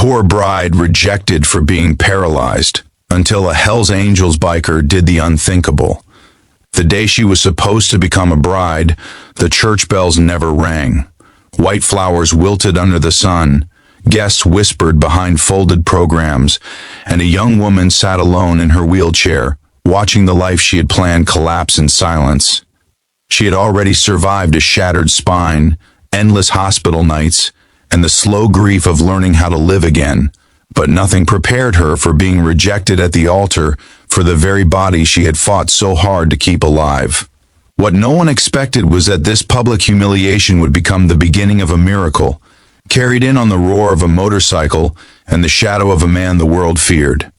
Poor bride rejected for being paralyzed, until a Hells Angels biker did the unthinkable. The day she was supposed to become a bride, the church bells never rang. White flowers wilted under the sun, guests whispered behind folded programs, and a young woman sat alone in her wheelchair, watching the life she had planned collapse in silence. She had already survived a shattered spine, endless hospital nights, and the slow grief of learning how to live again, but nothing prepared her for being rejected at the altar for the very body she had fought so hard to keep alive. What no one expected was that this public humiliation would become the beginning of a miracle, carried in on the roar of a motorcycle and the shadow of a man the world feared.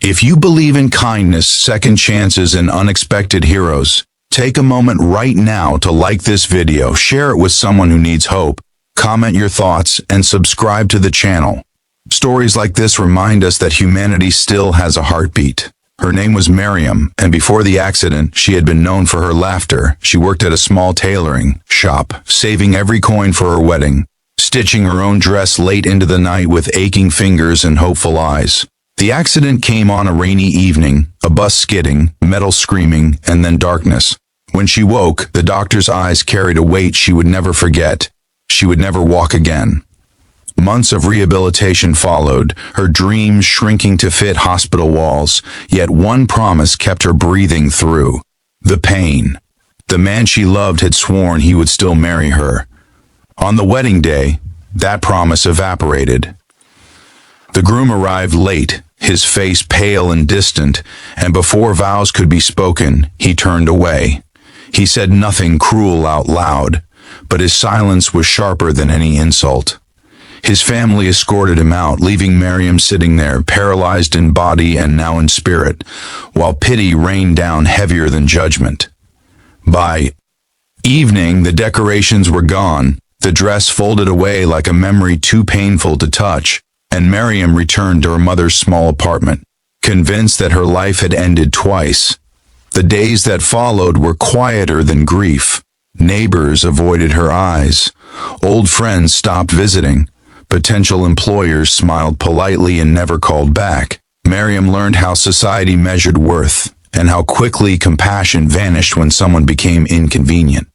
If you believe in kindness, second chances, and unexpected heroes, take a moment right now to like this video, share it with someone who needs hope, comment your thoughts, and subscribe to the channel. Stories like this remind us that humanity still has a heartbeat. Her name was Miriam, and before the accident, she had been known for her laughter. She worked at a small tailoring shop, saving every coin for her wedding, stitching her own dress late into the night with aching fingers and hopeful eyes. The accident came on a rainy evening, a bus skidding, metal screaming, and then darkness. When she woke, the doctor's eyes carried a weight she would never forget. She would never walk again. Months of rehabilitation followed, her dreams shrinking to fit hospital walls, yet one promise kept her breathing through. The pain. The man she loved had sworn he would still marry her. On the wedding day, that promise evaporated. The groom arrived late, his face pale and distant, and before vows could be spoken, he turned away. He said nothing cruel out loud, but his silence was sharper than any insult. His family escorted him out, leaving Miriam sitting there, paralyzed in body and now in spirit, while pity rained down heavier than judgment. By evening, the decorations were gone, the dress folded away like a memory too painful to touch, and Miriam returned to her mother's small apartment, convinced that her life had ended twice. The days that followed were quieter than grief. Neighbors avoided her eyes. Old friends stopped visiting. Potential employers smiled politely and never called back. Miriam learned how society measured worth, and how quickly compassion vanished when someone became inconvenient.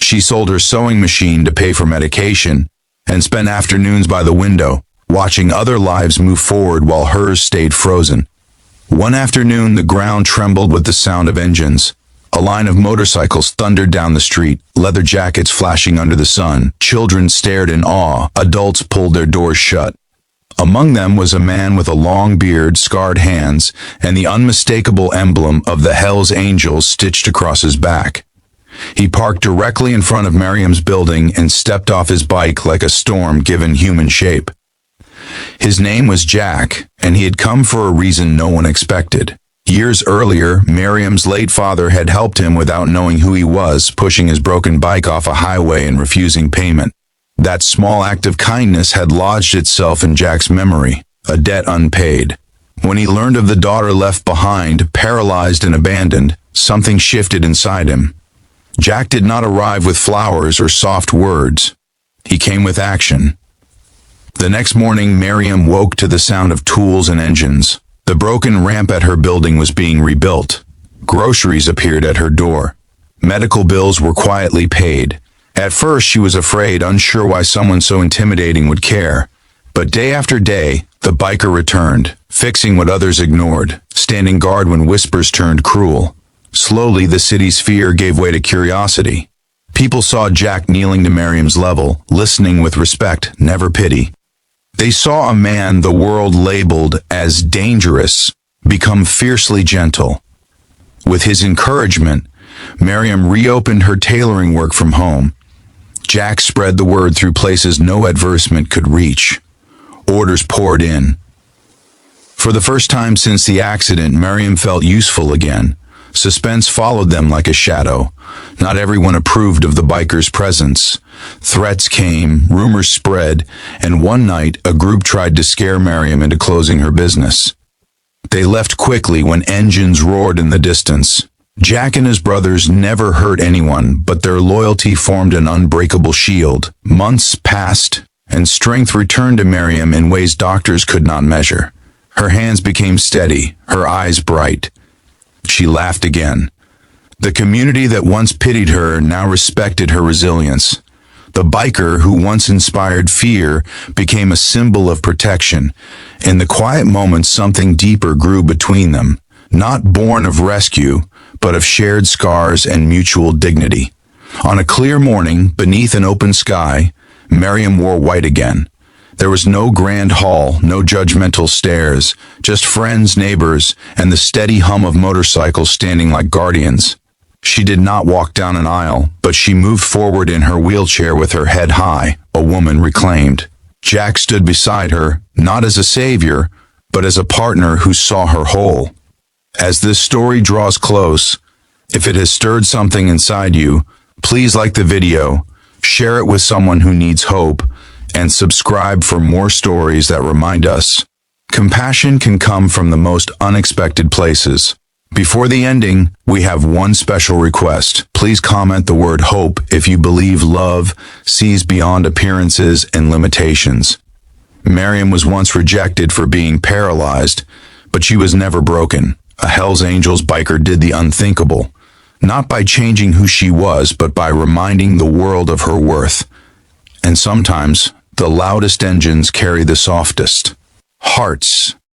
She sold her sewing machine to pay for medication, and spent afternoons by the window, watching other lives move forward while hers stayed frozen. One afternoon, the ground trembled with the sound of engines. A line of motorcycles thundered down the street, leather jackets flashing under the sun. Children stared in awe. Adults pulled their doors shut. Among them was a man with a long beard, scarred hands, and the unmistakable emblem of the Hells Angels stitched across his back. He parked directly in front of Miriam's building and stepped off his bike like a storm given human shape. His name was Jack, and he had come for a reason no one expected. Years earlier, Miriam's late father had helped him without knowing who he was, pushing his broken bike off a highway and refusing payment. That small act of kindness had lodged itself in Jack's memory, a debt unpaid. When he learned of the daughter left behind, paralyzed and abandoned, something shifted inside him. Jack did not arrive with flowers or soft words. He came with action. The next morning, Miriam woke to the sound of tools and engines. The broken ramp at her building was being rebuilt. Groceries appeared at her door. Medical bills were quietly paid. At first, she was afraid, unsure why someone so intimidating would care. But day after day, the biker returned, fixing what others ignored, standing guard when whispers turned cruel. Slowly, the city's fear gave way to curiosity. People saw Jack kneeling to Miriam's level, listening with respect, never pity. They saw a man the world labeled as dangerous become fiercely gentle. With his encouragement, Miriam reopened her tailoring work from home. Jack spread the word through places no advertisement could reach. Orders poured in. For the first time since the accident, Miriam felt useful again. Suspense followed them like a shadow. Not everyone approved of the biker's presence. Threats came, rumors spread, and one night a group tried to scare Miriam into closing her business. They left quickly when engines roared in the distance. Jack and his brothers never hurt anyone, but their loyalty formed an unbreakable shield. Months passed, and strength returned to Miriam in ways doctors could not measure. Her hands became steady, her eyes bright. She laughed again. The community that once pitied her now respected her resilience. The biker who once inspired fear became a symbol of protection. In the quiet moments, something deeper grew between them, not born of rescue, but of shared scars and mutual dignity. On a clear morning, beneath an open sky, Miriam wore white again. There was no grand hall, no judgmental stares, just friends, neighbors, and the steady hum of motorcycles standing like guardians. She did not walk down an aisle, but she moved forward in her wheelchair with her head high, a woman reclaimed. Jack stood beside her, not as a savior, but as a partner who saw her whole. As this story draws close, if it has stirred something inside you, please like the video, share it with someone who needs hope, and subscribe for more stories that remind us compassion can come from the most unexpected places. Before the ending, we have one special request. Please comment the word hope if you believe love sees beyond appearances and limitations. Miriam was once rejected for being paralyzed, but she was never broken. A Hells Angels biker did the unthinkable, not by changing who she was, but by reminding the world of her worth. And sometimes, the loudest engines carry the softest hearts.